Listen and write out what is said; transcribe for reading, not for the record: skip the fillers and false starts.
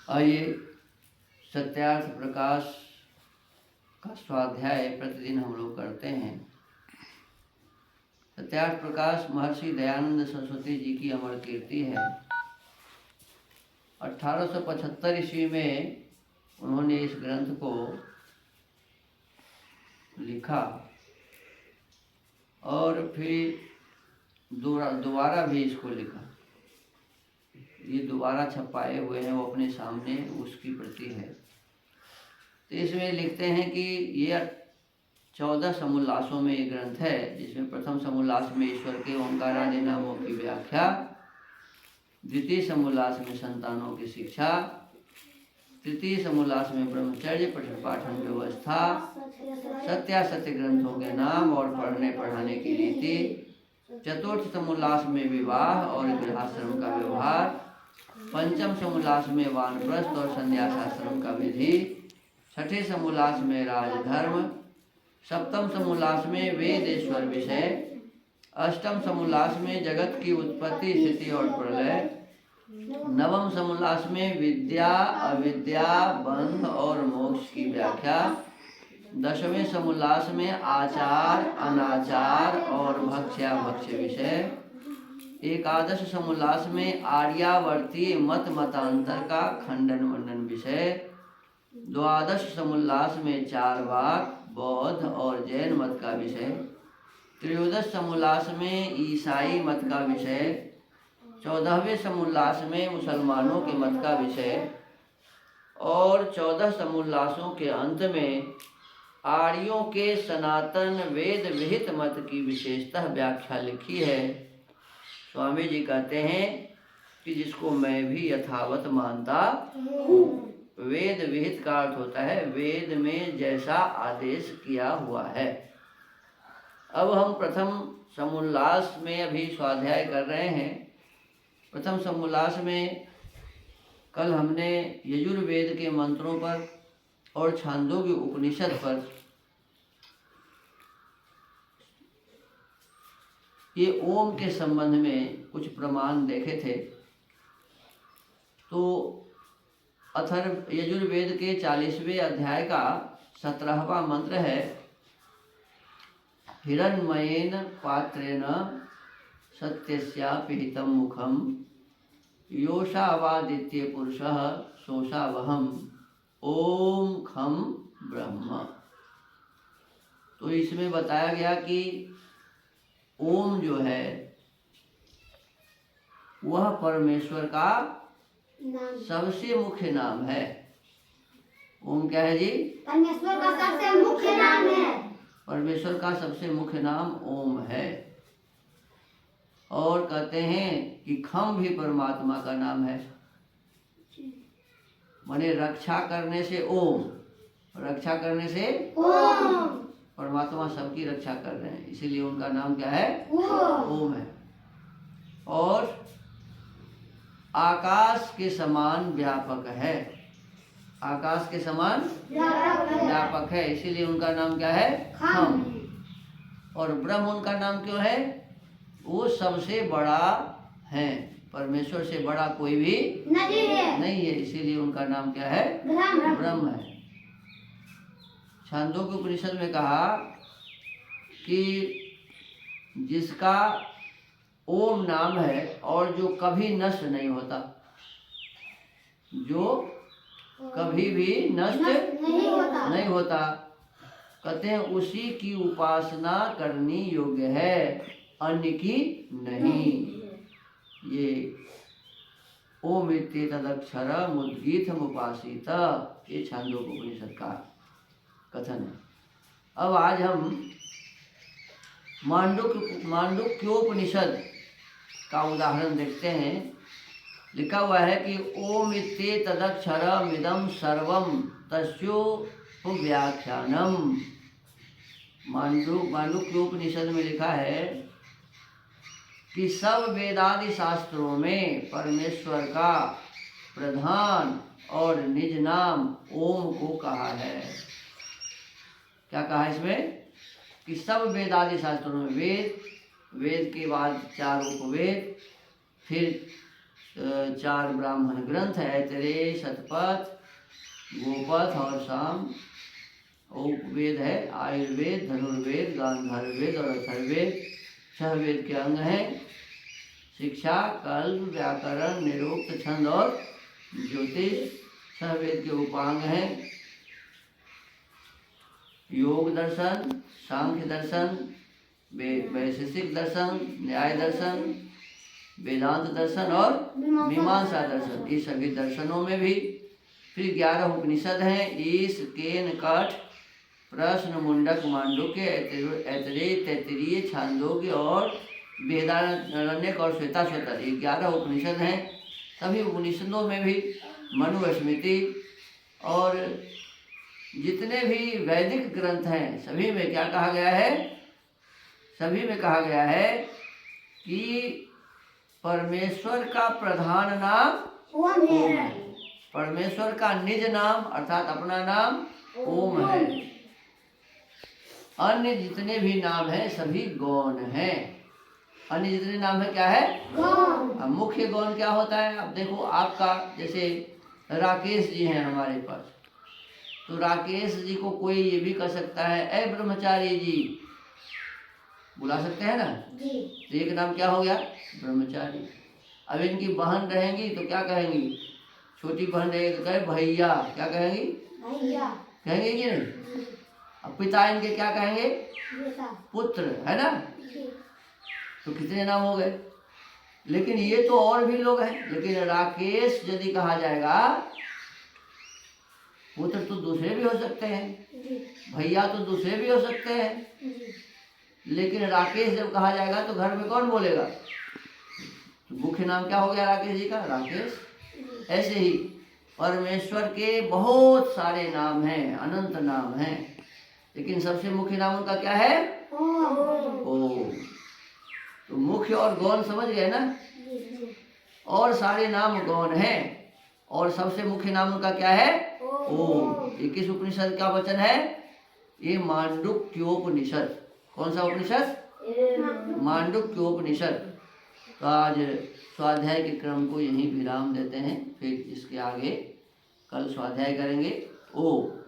आइए सत्यार्थ प्रकाश का स्वाध्याय प्रतिदिन हम लोग करते हैं। सत्यार्थ प्रकाश महर्षि दयानंद सरस्वती जी की अमर कीर्ति है। 1875 ईस्वी में उन्होंने इस ग्रंथ को लिखा और फिर दोबारा भी इसको लिखा। ये दोबारा छपाए हुए हैं, वो अपने सामने उसकी प्रति है। तो इसमें लिखते हैं कि ये 14 समुल्लासों में ये ग्रंथ है, जिसमें प्रथम समुल्लास में ईश्वर के ओंकारादि नामों की व्याख्या, द्वितीय समुल्लास में संतानों की शिक्षा, तृतीय समुल्लास में ब्रह्मचर्य पठन पाठन व्यवस्था, सत्यासत्य ग्रंथों के नाम और पढ़ने पढ़ाने की रीति, चतुर्थ समुल्लास में विवाह और गृहस्थाश्रम का व्यवहार, पंचम समुल्लास में वानप्रस्थ और संन्यासाश्रम का विधि, छठे समुल्लास में राजधर्म, सप्तम समुल्लास में वेदेश्वर विषय, अष्टम समुल्लास में जगत की उत्पत्ति स्थिति और प्रलय, नवम समुल्लास में विद्या अविद्या बंध और मोक्ष की व्याख्या, दसवें समुल्लास में आचार अनाचार और भक्ष्या भक्ष्य विषय, एकादश समुल्लास में आर्यावर्तीय मत मतांतर का खंडन मंडन विषय, द्वादश समुल्लास में चारवाक बौद्ध और जैन मत का विषय, त्रयोदश समुल्लास में ईसाई मत का विषय, 14वें समुल्लास में मुसलमानों के मत का विषय और 14 समुल्लासों के अंत में आर्यों के सनातन वेद विहित मत की विशेषतः व्याख्या लिखी है। स्वामी जी कहते हैं कि जिसको मैं भी यथावत मानता हूँ। वेद विहित का अर्थ होता है वेद में जैसा आदेश किया हुआ है। अब हम प्रथम समुल्लास में अभी स्वाध्याय कर रहे हैं। प्रथम समुल्लास में कल हमने यजुर्वेद के मंत्रों पर और छांदोग्य उपनिषद पर ये ओम के संबंध में कुछ प्रमाण देखे थे। तो अथर्व यजुर्वेद के 40वें अध्याय का 17वां मंत्र है, हिरण्मयेन पात्रेण सत्यस्या पिहितं मुखम योषावादित्य पुरुषः सोषावहम ओम खम ब्रह्म। तो इसमें बताया गया कि ओम जो है वह परमेश्वर का सबसे मुख्य नाम है। ओम क्या है जी? परमेश्वर का सबसे मुख्य नाम है। परमेश्वर का सबसे मुख्य नाम ओम है। और कहते हैं कि खम भी परमात्मा का नाम है। माने रक्षा करने से ओम, रक्षा करने से ओम। परमात्मा सबकी रक्षा कर रहे हैं, इसीलिए उनका नाम क्या है? ओम है। और आकाश के समान व्यापक है। आकाश के समान व्यापक है, इसीलिए उनका नाम क्या है? खम। और ब्रह्म उनका नाम क्यों है? वो सबसे बड़ा है। परमेश्वर से बड़ा कोई भी नहीं है, इसीलिए उनका नाम क्या है? ब्रह्म है। छांदोग्य उपनिषद में कहा कि जिसका ओम नाम है और जो कभी नष्ट नहीं होता, जो कभी भी नष्ट नहीं होता, कहते हैं उसी की उपासना करनी योग्य है, अन्य की नहीं। ये ओम इत्येतदक्षरम् उद्गीतम् उपासीत, ये छांदोग्य उपनिषद का कथन है। अब आज हम मांडुक्योपनिषद का उदाहरण देखते हैं। लिखा हुआ है कि ओम इत्येतदक्षरमिदं सर्वं तस्योपव्याख्यानम्। मांडुक्योपनिषद में लिखा है कि सब वेदादि शास्त्रों में परमेश्वर का प्रधान और निज नाम ओम को कहा है। क्या कहा इसमें? कि सब वेदादि शास्त्रों में, वेद के बाद 4 उपवेद, फिर 4 ब्राह्मण ग्रंथ है, ऐतरेय, शतपथ, गोपथ और साम। उपवेद है आयुर्वेद, धनुर्वेद, गांधारवेद और अथर्ववेद। 6 वेद के अंग हैं, शिक्षा, कल्प, व्याकरण, निरुक्त, छंद और ज्योतिष। 6 वेद के उपांग हैं, योग दर्शन, सांख्य दर्शन, वैशेषिक दर्शन, न्याय दर्शन, वेदांत दर्शन और मीमांसा दर्शन। ये सभी दर्शनों में भी फिर 11 उपनिषद हैं, ईश, केन, कठ, प्रश्न, मुंडक, मांडुक्य, ऐतरेय, तैत्तिरीय, छांदोग्य और वेदारण्यक और श्वेताश्वतर। ये 11 उपनिषद हैं। सभी उपनिषदों में भी मनु, स्मृति और जितने भी वैदिक ग्रंथ हैं सभी में क्या कहा गया है? सभी में कहा गया है कि परमेश्वर का प्रधान नाम ओम है। परमेश्वर का निज नाम अर्थात अपना नाम ओम है। अन्य जितने भी नाम हैं सभी गौण हैं। अन्य जितने नाम है क्या है? गौण। अब मुख्य गौण क्या होता है? अब देखो आपका जैसे राकेश जी हैं हमारे पास, तो राकेश जी को कोई ये भी कह सकता है ए ब्रह्मचारी जी, बुला सकते हैं ना जी। तो एक नाम क्या हो गया? ब्रह्मचारी। अब इनकी बहन रहेंगी तो क्या कहेंगी? छोटी बहन रहेगी तो कहे भैया, क्या कहेंगी? भैया कहेंगे कि नहीं? अब पिता इनके क्या कहेंगे? पुत्र, है ना? तो कितने नाम हो गए? लेकिन ये तो और भी लोग हैं। लेकिन राकेश यदि कहा जाएगा, पुत्र तो दूसरे भी हो सकते हैं, भैया तो दूसरे भी हो सकते हैं, लेकिन राकेश जब कहा जाएगा तो घर में कौन बोलेगा? तो मुख्य नाम क्या हो गया राकेश जी का? राकेश। ऐसे ही परमेश्वर के बहुत सारे नाम हैं, अनंत नाम हैं, लेकिन सबसे मुख्य नाम उनका क्या है? ओम। तो मुख्य और गौण समझ गए ना? और सारे नाम गौण हैं और सबसे मुख्य नाम उनका क्या है? ओम। ये किस उपनिषद का वचन है? ये मांडुक्योपनिषद। कौन सा उपनिषद? मांडुक्योपनिषद। तो आज स्वाध्याय के क्रम को यहीं विराम देते हैं, फिर इसके आगे कल स्वाध्याय करेंगे। ओम।